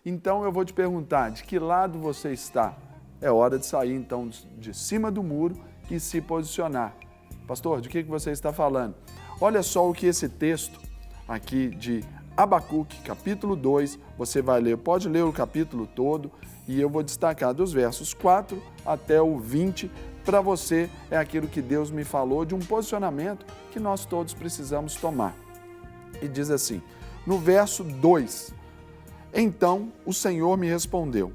Então eu vou te perguntar, de que lado você está? É hora de sair então de cima do muro e se posicionar. Pastor, de que você está falando? Olha só o que esse texto aqui de Abacuque, capítulo 2, você vai ler, pode ler o capítulo todo e eu vou destacar dos versos 4 até o 20, para você é aquilo que Deus me falou de um posicionamento que nós todos precisamos tomar. E diz assim, no verso 2, então o Senhor me respondeu,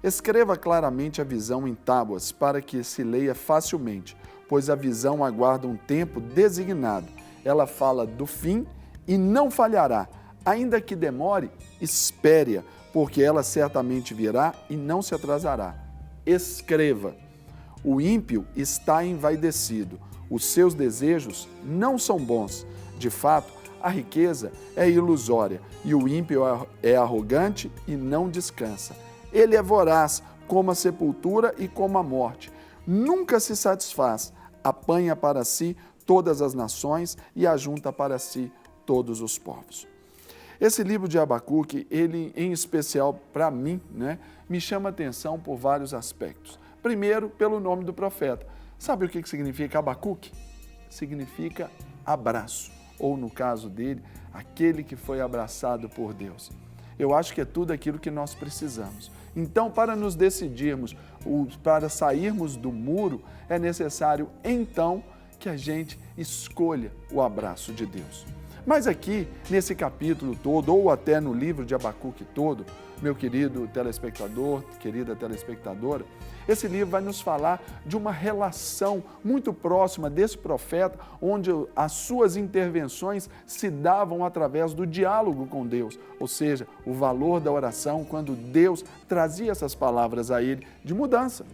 escreva claramente a visão em tábuas para que se leia facilmente, pois a visão aguarda um tempo designado. Ela fala do fim e não falhará. Ainda que demore, espere-a, porque ela certamente virá e não se atrasará. Escreva. O ímpio está envaidecido. Os seus desejos não são bons. De fato, a riqueza é ilusória e o ímpio é arrogante e não descansa. Ele é voraz como a sepultura e como a morte. Nunca se satisfaz. Apanha para si todas as nações e ajunta para si todos os povos. Esse livro de Abacuque, ele em especial para mim, me chama a atenção por vários aspectos. Primeiro, pelo nome do profeta. Sabe o que significa Abacuque? Significa abraço, ou no caso dele, aquele que foi abraçado por Deus. Eu acho que é tudo aquilo que nós precisamos. Então, para nos decidirmos, para sairmos do muro, é necessário então que a gente escolha o abraço de Deus. Mas aqui, nesse capítulo todo, ou até no livro de Abacuque todo, meu querido telespectador, querida telespectadora, esse livro vai nos falar de uma relação muito próxima desse profeta, onde as suas intervenções se davam através do diálogo com Deus, ou seja, o valor da oração quando Deus trazia essas palavras a ele de mudança.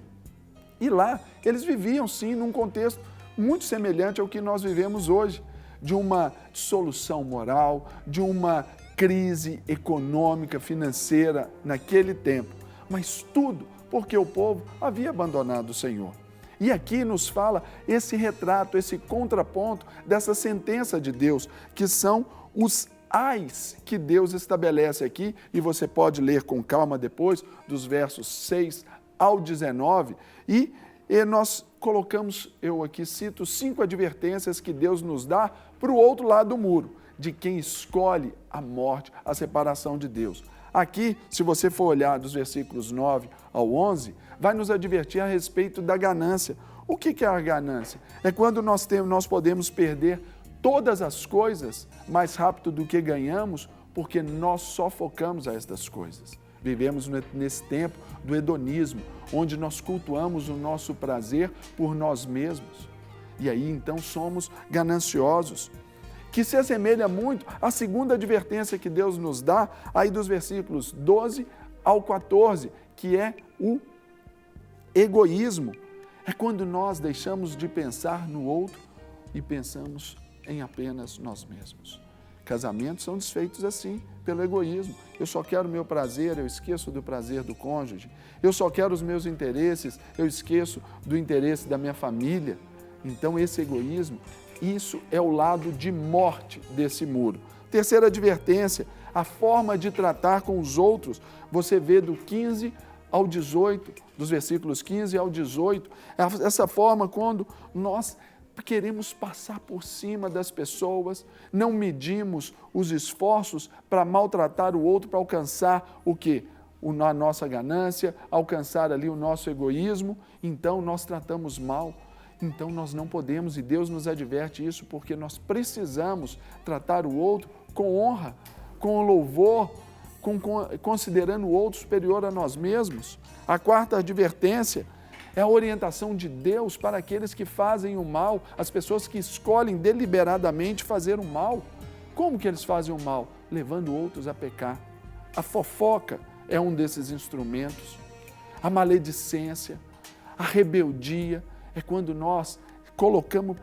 E lá, eles viviam sim num contexto muito semelhante ao que nós vivemos hoje, de uma dissolução moral, de uma crise econômica, financeira naquele tempo, mas tudo porque o povo havia abandonado o Senhor. E aqui nos fala esse retrato, esse contraponto dessa sentença de Deus, que são os ais que Deus estabelece aqui, e você pode ler com calma depois, dos versos 6 ao 19, e nós colocamos, eu aqui cito, 5 advertências que Deus nos dá para o outro lado do muro, de quem escolhe a morte, a separação de Deus. Aqui, se você for olhar dos versículos 9 ao 11, vai nos advertir a respeito da ganância. O que é a ganância? É quando nós podemos perder todas as coisas mais rápido do que ganhamos, porque nós só focamos a estas coisas. Vivemos nesse tempo do hedonismo, onde nós cultuamos o nosso prazer por nós mesmos. E aí, então, somos gananciosos, que se assemelha muito à segunda advertência que Deus nos dá, aí dos versículos 12 ao 14, que é o egoísmo. É quando nós deixamos de pensar no outro e pensamos em apenas nós mesmos. Casamentos são desfeitos assim, pelo egoísmo. Eu só quero o meu prazer, eu esqueço do prazer do cônjuge. Eu só quero os meus interesses, eu esqueço do interesse da minha família. Então, esse egoísmo, isso é o lado de morte desse muro. Terceira advertência, a forma de tratar com os outros. Você vê do 15 ao 18, dos versículos 15 ao 18, essa forma quando nós queremos passar por cima das pessoas, não medimos os esforços para maltratar o outro, para alcançar o quê? A nossa ganância, alcançar ali o nosso egoísmo, então nós tratamos mal. Então nós não podemos, e Deus nos adverte isso, porque nós precisamos tratar o outro com honra, com louvor, considerando o outro superior a nós mesmos. A quarta advertência é a orientação de Deus para aqueles que fazem o mal, as pessoas que escolhem deliberadamente fazer o mal. Como que eles fazem o mal? Levando outros a pecar. A fofoca é um desses instrumentos. A maledicência, a rebeldia, é quando nós colocamos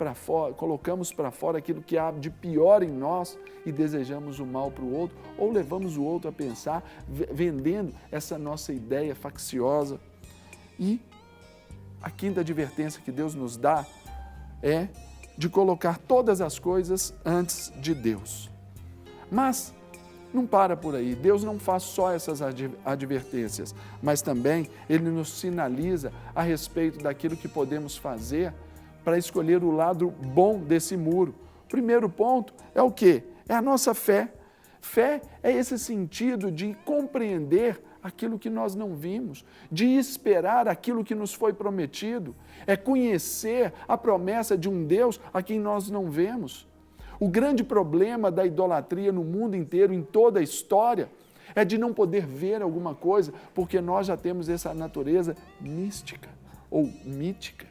para fora aquilo que há de pior em nós e desejamos o mal para o outro, ou levamos o outro a pensar, vendendo essa nossa ideia facciosa. E a quinta advertência que Deus nos dá é de colocar todas as coisas antes de Deus. Mas não para por aí. Deus não faz só essas advertências, mas também Ele nos sinaliza a respeito daquilo que podemos fazer para escolher o lado bom desse muro. O primeiro ponto é o quê? É a nossa fé. Fé é esse sentido de compreender aquilo que nós não vimos, de esperar aquilo que nos foi prometido, é conhecer a promessa de um Deus a quem nós não vemos. O grande problema da idolatria no mundo inteiro, em toda a história, é de não poder ver alguma coisa, porque nós já temos essa natureza mística ou mítica.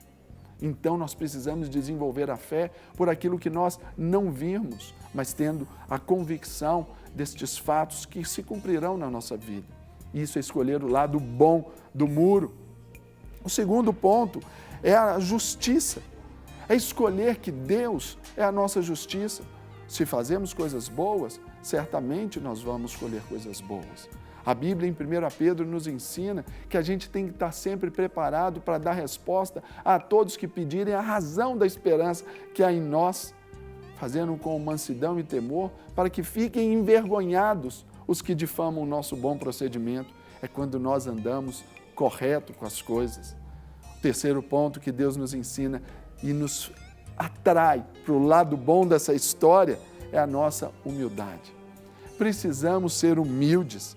Então nós precisamos desenvolver a fé por aquilo que nós não vimos, mas tendo a convicção destes fatos que se cumprirão na nossa vida. Isso é escolher o lado bom do muro. O segundo ponto é a justiça. É escolher que Deus é a nossa justiça. Se fazemos coisas boas, certamente nós vamos colher coisas boas. A Bíblia, em 1 Pedro, nos ensina que a gente tem que estar sempre preparado para dar resposta a todos que pedirem a razão da esperança que há em nós, fazendo com mansidão e temor, para que fiquem envergonhados os que difamam o nosso bom procedimento. É quando nós andamos correto com as coisas. O terceiro ponto que Deus nos ensina e nos atrai para o lado bom dessa história é a nossa humildade. Precisamos ser humildes,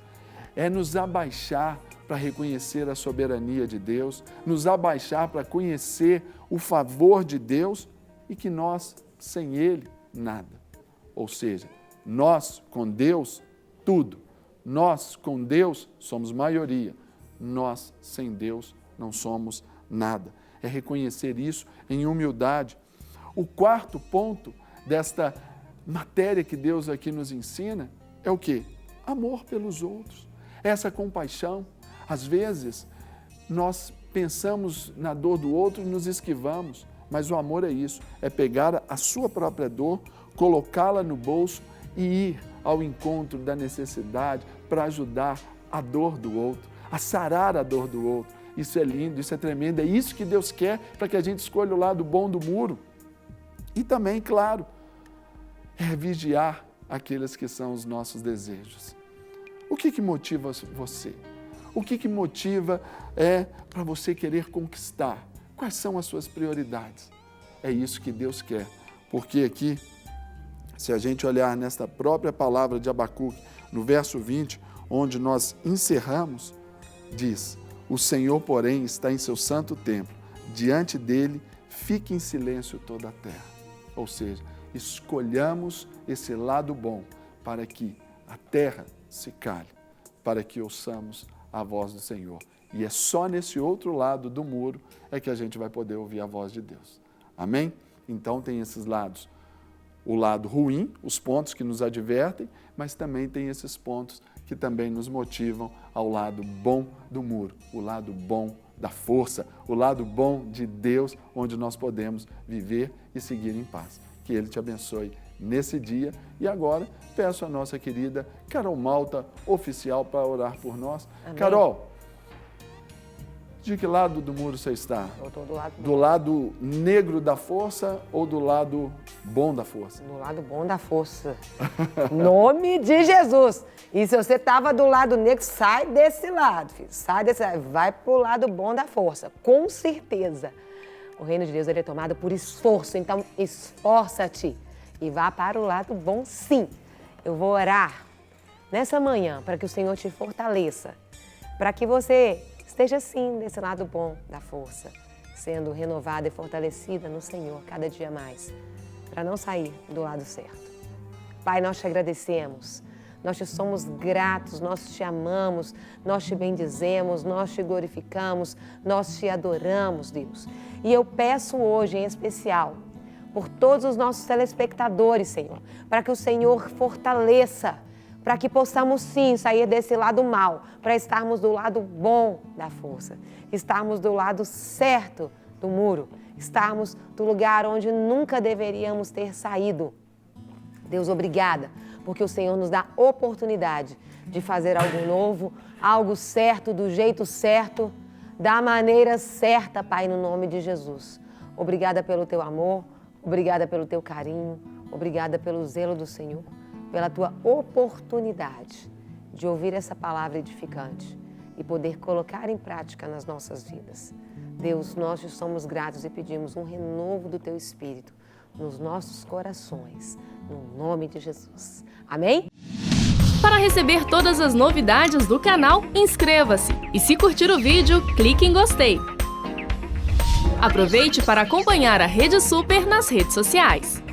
é nos abaixar para reconhecer a soberania de Deus, nos abaixar para conhecer o favor de Deus e que nós, sem Ele, nada. Ou seja, nós com Deus, tudo. Nós com Deus somos maioria. Nós sem Deus não somos nada. É reconhecer isso em humildade. O quarto ponto desta matéria que Deus aqui nos ensina é o quê? Amor pelos outros. Essa compaixão. Às vezes, nós pensamos na dor do outro e nos esquivamos, mas o amor é isso, é pegar a sua própria dor, colocá-la no bolso e ir ao encontro da necessidade para ajudar a dor do outro, a sarar a dor do outro. Isso é lindo, isso é tremendo, é isso que Deus quer para que a gente escolha o lado bom do muro. E também, claro, é vigiar aqueles que são os nossos desejos. O que motiva você? O que motiva para você querer conquistar? Quais são as suas prioridades? É isso que Deus quer, porque aqui, se a gente olhar nesta própria palavra de Abacuque, no verso 20, onde nós encerramos, diz: o Senhor, porém, está em seu santo templo, diante dele fique em silêncio toda a terra. Ou seja, escolhamos esse lado bom para que a terra se cale, para que ouçamos a voz do Senhor. E é só nesse outro lado do muro é que a gente vai poder ouvir a voz de Deus. Amém? Então tem esses lados. O lado ruim, os pontos que nos advertem, mas também tem esses pontos que também nos motivam ao lado bom do muro, o lado bom da força, o lado bom de Deus, onde nós podemos viver e seguir em paz. Que Ele te abençoe nesse dia. E agora, peço a nossa querida Carol Malta, oficial, para orar por nós. Amém. Carol, de que lado do muro você está? Eu estou do lado do lado negro da força ou do lado bom da força? Do lado bom da força. Nome de Jesus. E se você estava do lado negro, sai desse lado, filho. Sai desse lado. Vai para o lado bom da força. Com certeza. O reino de Deus ele é tomado por esforço. Então, esforça-te e vá para o lado bom, sim. Eu vou orar nessa manhã para que o Senhor te fortaleça. Para que você esteja sim desse lado bom da força, sendo renovada e fortalecida no Senhor cada dia mais, para não sair do lado certo. Pai, nós te agradecemos, nós te somos gratos, nós te amamos, nós te bendizemos, nós te glorificamos, nós te adoramos, Deus. E eu peço hoje, em especial, por todos os nossos telespectadores, Senhor, para que o Senhor fortaleça, para que possamos sim sair desse lado mal, para estarmos do lado bom da força, estarmos do lado certo do muro, estarmos do lugar onde nunca deveríamos ter saído. Deus, obrigada, porque o Senhor nos dá oportunidade de fazer algo novo, algo certo, do jeito certo, da maneira certa, Pai, no nome de Jesus. Obrigada pelo teu amor, obrigada pelo teu carinho, obrigada pelo zelo do Senhor. pela tua oportunidade de ouvir essa palavra edificante e poder colocar em prática nas nossas vidas. Deus, nós te somos gratos e pedimos um renovo do teu Espírito nos nossos corações, no nome de Jesus. Amém? Para receber todas as novidades do canal, inscreva-se e se curtir o vídeo, clique em gostei. Aproveite para acompanhar a Rede Super nas redes sociais.